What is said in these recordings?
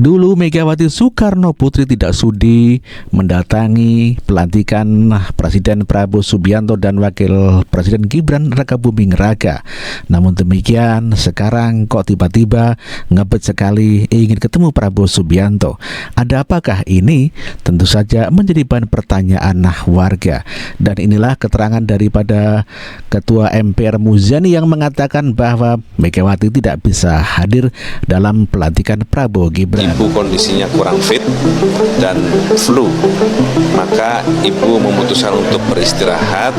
Dulu Megawati Soekarno Putri tidak sudi mendatangi pelantikan Presiden Prabowo Subianto dan Wakil Presiden Gibran Rakabuming Raka. Namun demikian, sekarang kok tiba-tiba ngebet sekali ingin ketemu Prabowo Subianto. Ada apakah ini? Tentu saja menjadi bahan pertanyaan warga. Dan inilah keterangan daripada Ketua MPR Muzani yang mengatakan bahwa Megawati tidak bisa hadir dalam pelantikan Prabowo Gibran. Ibu kondisinya kurang fit dan flu, maka ibu memutuskan untuk beristirahat.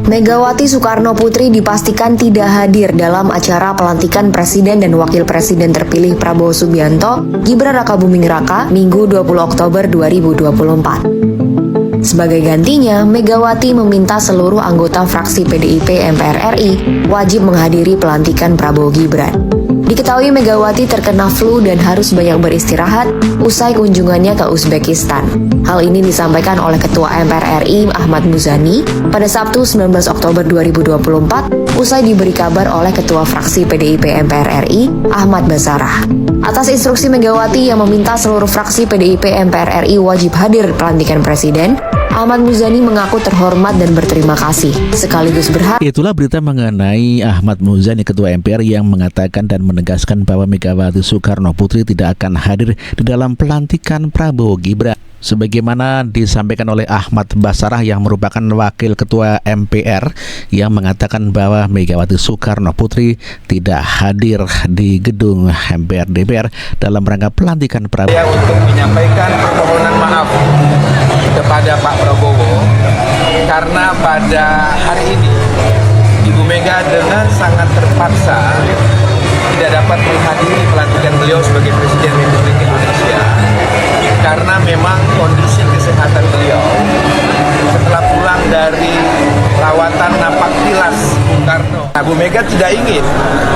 Megawati Soekarno Putri dipastikan tidak hadir dalam acara pelantikan Presiden dan Wakil Presiden terpilih Prabowo Subianto, Gibran Rakabuming Raka, Minggu 20 Oktober 2024. Sebagai gantinya, Megawati meminta seluruh anggota fraksi PDIP MPR RI wajib menghadiri pelantikan Prabowo Gibran. Diketahui Megawati terkena flu dan harus banyak beristirahat usai kunjungannya ke Uzbekistan. Hal ini disampaikan oleh Ketua MPR RI Ahmad Muzani pada Sabtu 19 Oktober 2024 usai diberi kabar oleh Ketua Fraksi PDIP MPR RI Ahmad Basarah. Atas instruksi Megawati yang meminta seluruh fraksi PDIP MPR RI wajib hadir pelantikan Presiden, Ahmad Muzani mengaku terhormat dan berterima kasih, sekaligus berharap. Itulah berita mengenai Ahmad Muzani, Ketua MPR, yang mengatakan dan menegaskan bahwa Megawati Soekarno Putri tidak akan hadir di dalam pelantikan Prabowo Gibran. Sebagaimana disampaikan oleh Ahmad Basarah yang merupakan Wakil Ketua MPR yang mengatakan bahwa Megawati Soekarno Putri tidak hadir di gedung MPR DPR dalam rangka pelantikan Prabowo. Saya untuk menyampaikan permohonan maaf kepada Pak Prabowo karena pada hari ini Ibu Mega dengan sangat terpaksa tidak dapat menghadiri pelantikan beliau sebagai Presiden Republik Indonesia karena memang kondisi kesehatan beliau setelah pulang dari rawatan napak tilas Bung Karno. Nah, Bu Mega tidak ingin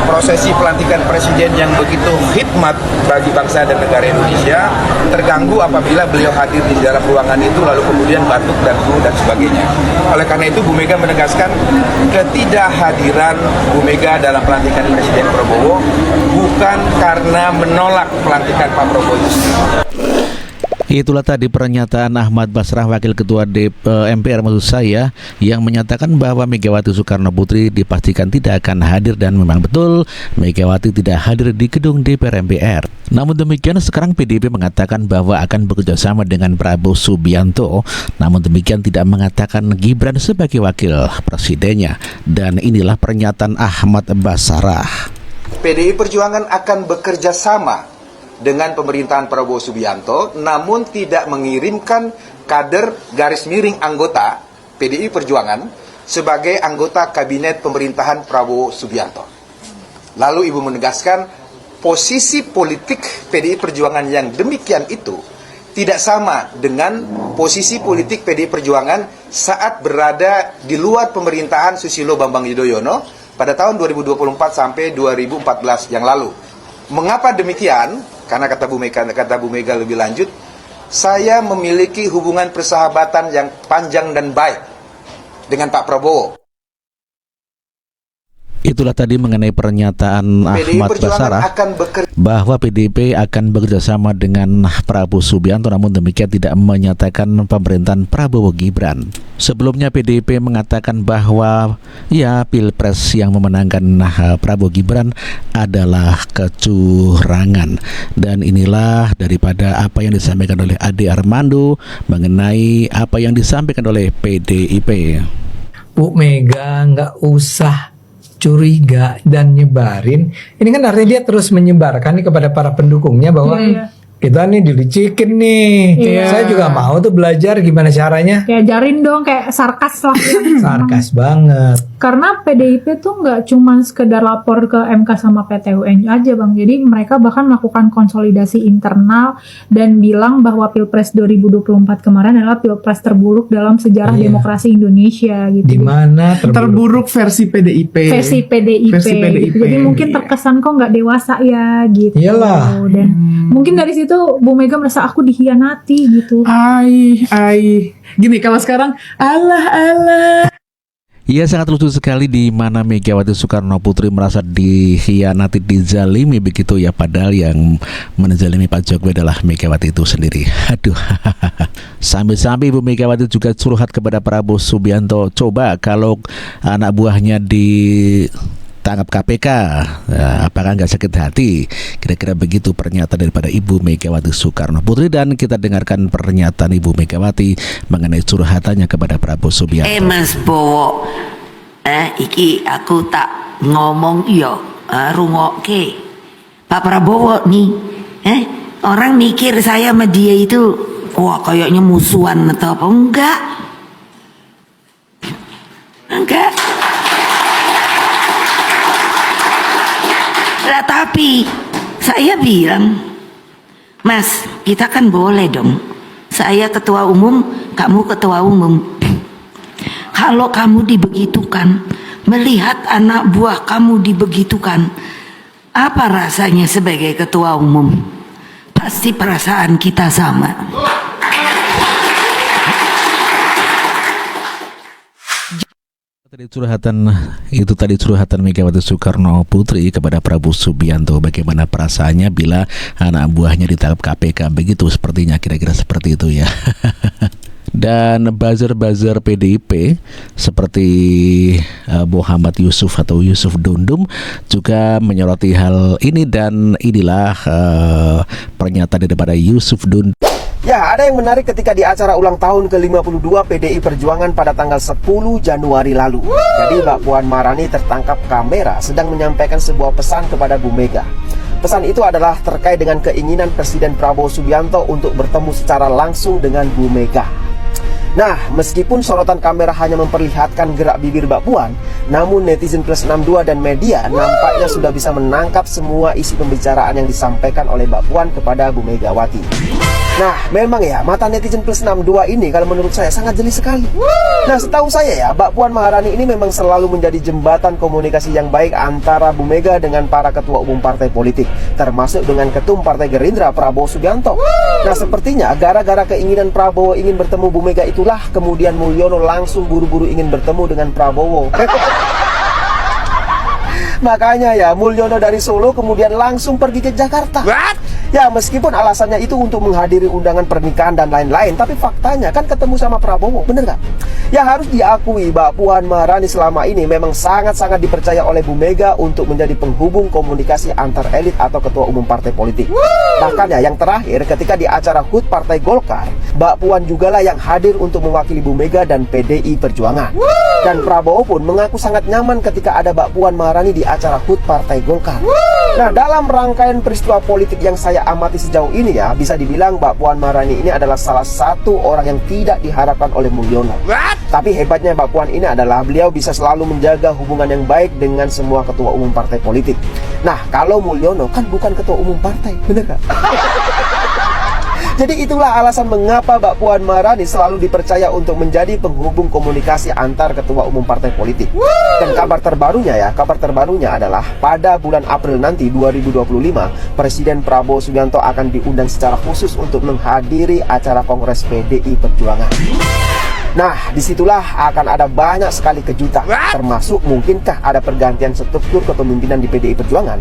prosesi pelantikan presiden yang begitu khidmat bagi bangsa dan negara Indonesia terganggu apabila beliau hadir di dalam ruangan itu lalu kemudian batuk dan flu dan sebagainya. Oleh karena itu Bu Mega menegaskan ketidakhadiran Bu Mega dalam pelantikan Presiden Prabowo bukan karena menolak pelantikan Pak Prabowo itu sendiri. Itulah tadi pernyataan Ahmad Basarah, Wakil Ketua MPR maksud saya, yang menyatakan bahwa Megawati Soekarno Putri dipastikan tidak akan hadir, dan memang betul Megawati tidak hadir di gedung DPR MPR. Namun demikian, sekarang PDIP mengatakan bahwa akan bekerjasama dengan Prabowo Subianto, namun demikian tidak mengatakan Gibran sebagai wakil presidennya. Dan inilah pernyataan Ahmad Basarah. PDI Perjuangan akan bekerja sama dengan pemerintahan Prabowo Subianto, namun tidak mengirimkan kader garis miring anggota PDI Perjuangan sebagai anggota kabinet pemerintahan Prabowo Subianto. Lalu Ibu menegaskan posisi politik PDI Perjuangan yang demikian itu tidak sama dengan posisi politik PDI Perjuangan saat berada di luar pemerintahan Susilo Bambang Yudhoyono pada tahun 2024 sampai 2014 yang lalu. Mengapa demikian? Karena kata Bu Mega lebih lanjut, saya memiliki hubungan persahabatan yang panjang dan baik dengan Pak Prabowo. Itulah tadi mengenai pernyataan Ahmad Basarah bahwa PDIP akan bekerjasama dengan Prabowo Subianto, namun demikian tidak menyatakan pemerintahan Prabowo Gibran. Sebelumnya PDIP mengatakan bahwa ya Pilpres yang memenangkan Prabowo Gibran adalah kecurangan. Dan inilah daripada apa yang disampaikan oleh Ade Armando mengenai apa yang disampaikan oleh PDIP. Bu Mega nggak usah curiga dan nyebarin. Ini kan artinya dia terus menyebarkan nih kepada para pendukungnya bahwa kita nih dilicikin nih. Saya juga mau tuh belajar gimana caranya. Ya ajarin dong, kayak sarkas lah. Sarkas banget. Karena PDIP tuh nggak cuma sekedar lapor ke MK sama PT UN aja Bang. Jadi mereka bahkan melakukan konsolidasi internal dan bilang bahwa Pilpres 2024 kemarin adalah Pilpres terburuk dalam sejarah demokrasi Indonesia gitu. Di mana terburuk versi PDIP. Versi PDIP. Jadi mungkin terkesan kok nggak dewasa ya gitu. Iyalah. Dan mungkin dari situ Bu Mega merasa aku dikhianati gitu. Gini, kalau sekarang Allah Ia sangat lucu sekali di mana Megawati Soekarno Putri merasa dikhianati, dizalimi begitu ya, padahal yang menzalimi Pak Jokowi adalah Megawati itu sendiri. Aduh. Sambil-sambil Ibu Megawati juga curhat kepada Prabowo Subianto, coba kalau anak buahnya ditangkap KPK, apakah nggak sakit hati? Kira-kira begitu pernyataan daripada Ibu Megawati Soekarno Putri, dan kita dengarkan pernyataan Ibu Megawati mengenai curhatannya kepada Prabowo Subianto. Mas Bowo, iki aku tak ngomong yo, rungokke. Pak Prabowo nih, orang mikir saya sama dia itu, wah kayaknya musuhan atau apa? Enggak. Lah tapi saya bilang, Mas, kita kan boleh dong. Saya ketua umum, kamu ketua umum. Kalau kamu dibegitukan, melihat anak buah kamu dibegitukan, apa rasanya sebagai ketua umum? Pasti perasaan kita sama. Tadi curhatan Megawati Soekarno Putri kepada Prabowo Subianto, bagaimana perasaannya bila anak buahnya ditangkap KPK, begitu sepertinya, kira-kira seperti itu ya. Dan buzzer-buzzer PDIP seperti Muhammad Yusuf atau Yusuf Dundum juga menyoroti hal ini, dan inilah pernyataan daripada Yusuf Dundum. Ya, ada yang menarik ketika di acara ulang tahun ke-52 PDI Perjuangan pada tanggal 10 Januari lalu. Jadi Mbak Puan Maharani tertangkap kamera sedang menyampaikan sebuah pesan kepada Bu Mega. Pesan itu adalah terkait dengan keinginan Presiden Prabowo Subianto untuk bertemu secara langsung dengan Bu Mega. Nah, meskipun sorotan kamera hanya memperlihatkan gerak bibir Mbak Puan, namun netizen plus 62 dan media nampaknya sudah bisa menangkap semua isi pembicaraan yang disampaikan oleh Mbak Puan kepada Bu Megawati. Nah, memang ya, mata netizen plus 62 ini kalau menurut saya sangat jeli sekali. Nah, setahu saya ya, Mbak Puan Maharani ini memang selalu menjadi jembatan komunikasi yang baik antara Bu Mega dengan para ketua umum partai politik, termasuk dengan Ketum Partai Gerindra Prabowo Subianto. Nah, sepertinya gara-gara keinginan Prabowo ingin bertemu Bu Mega itulah kemudian Mulyono langsung buru-buru ingin bertemu dengan Prabowo. Makanya ya, Mulyono dari Solo kemudian langsung pergi ke Jakarta. Ya, meskipun alasannya itu untuk menghadiri undangan pernikahan dan lain-lain, tapi faktanya kan ketemu sama Prabowo, bener gak? Ya, harus diakui Mbak Puan Maharani selama ini memang sangat-sangat dipercaya oleh Bu Mega untuk menjadi penghubung komunikasi antar elit atau ketua umum partai politik. Bahkan ya, yang terakhir ketika di acara HUT Partai Golkar, Mbak Puan jugalah yang hadir untuk mewakili Bu Mega dan PDI Perjuangan. Dan Prabowo pun mengaku sangat nyaman ketika ada Mbak Puan Maharani di acara HUT Partai Golkar. Nah, dalam rangkaian peristiwa politik yang saya amati sejauh ini ya, bisa dibilang Mbak Puan Maharani ini adalah salah satu orang yang tidak diharapkan oleh Mulyono. Tapi hebatnya Mbak Puan ini adalah beliau bisa selalu menjaga hubungan yang baik dengan semua ketua umum partai politik. Nah, kalau Mulyono kan bukan ketua umum partai, bener gak? Jadi itulah alasan mengapa Mbak Puan Maharani selalu dipercaya untuk menjadi penghubung komunikasi antar ketua umum partai politik. Dan kabar terbarunya adalah pada bulan April nanti 2025, Presiden Prabowo Subianto akan diundang secara khusus untuk menghadiri acara Kongres PDI Perjuangan. Nah, disitulah akan ada banyak sekali kejutan, termasuk mungkinkah ada pergantian struktur kepemimpinan di PDI Perjuangan.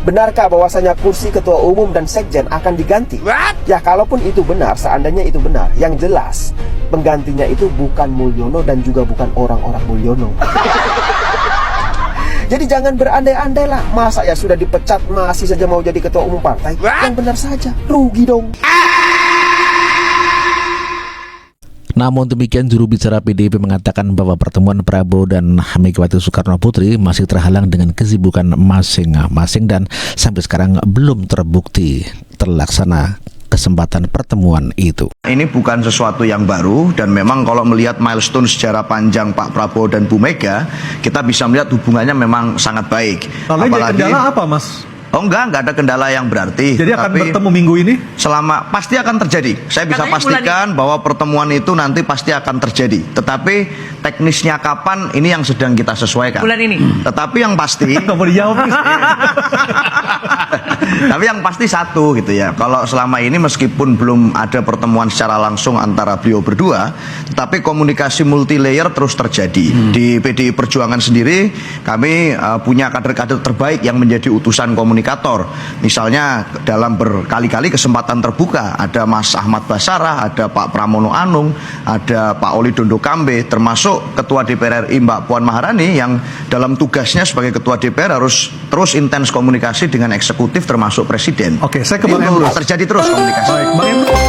Benarkah bahwasanya kursi ketua umum dan sekjen akan diganti? Ya, kalaupun itu benar, seandainya itu benar, yang jelas penggantinya itu bukan Mulyono dan juga bukan orang-orang Mulyono. Jadi jangan berandai-andai lah. Masa ya sudah dipecat masih saja mau jadi ketua umum partai? Yang benar saja, rugi dong. Namun demikian, juru bicara PDIP mengatakan bahwa pertemuan Prabowo dan Megawati Soekarno Putri masih terhalang dengan kesibukan masing-masing dan sampai sekarang belum terbukti terlaksana kesempatan pertemuan itu. Ini bukan sesuatu yang baru, dan memang kalau melihat milestone sejarah panjang Pak Prabowo dan Bu Mega, kita bisa melihat hubungannya memang sangat baik. Lalu kendala apa, Mas? Oh, enggak ada kendala yang berarti. Jadi akan bertemu minggu ini? Pasti akan terjadi. Saya bisa pastikan bahwa pertemuan itu nanti pasti akan terjadi. Tetapi teknisnya kapan, ini yang sedang kita sesuaikan. Bulan ini. Tetapi yang pasti nggak mau dijawab. Tapi yang pasti satu gitu ya. Kalau selama ini meskipun belum ada pertemuan secara langsung antara beliau berdua, tetapi komunikasi multi layer terus terjadi. Di PDI Perjuangan sendiri kami punya kader-kader terbaik yang menjadi utusan komunikator. Misalnya dalam berkali-kali kesempatan terbuka ada Mas Ahmad Basarah, ada Pak Pramono Anung, ada Pak Oli Dondo Kambe, termasuk Ketua DPR RI Mbak Puan Maharani yang dalam tugasnya sebagai Ketua DPR harus terus intens komunikasi dengan eksekutif termasuk Presiden. Oke, saya ke Ini Bang Emrus. terjadi terus komunikasi. Baik, Bang Emrus.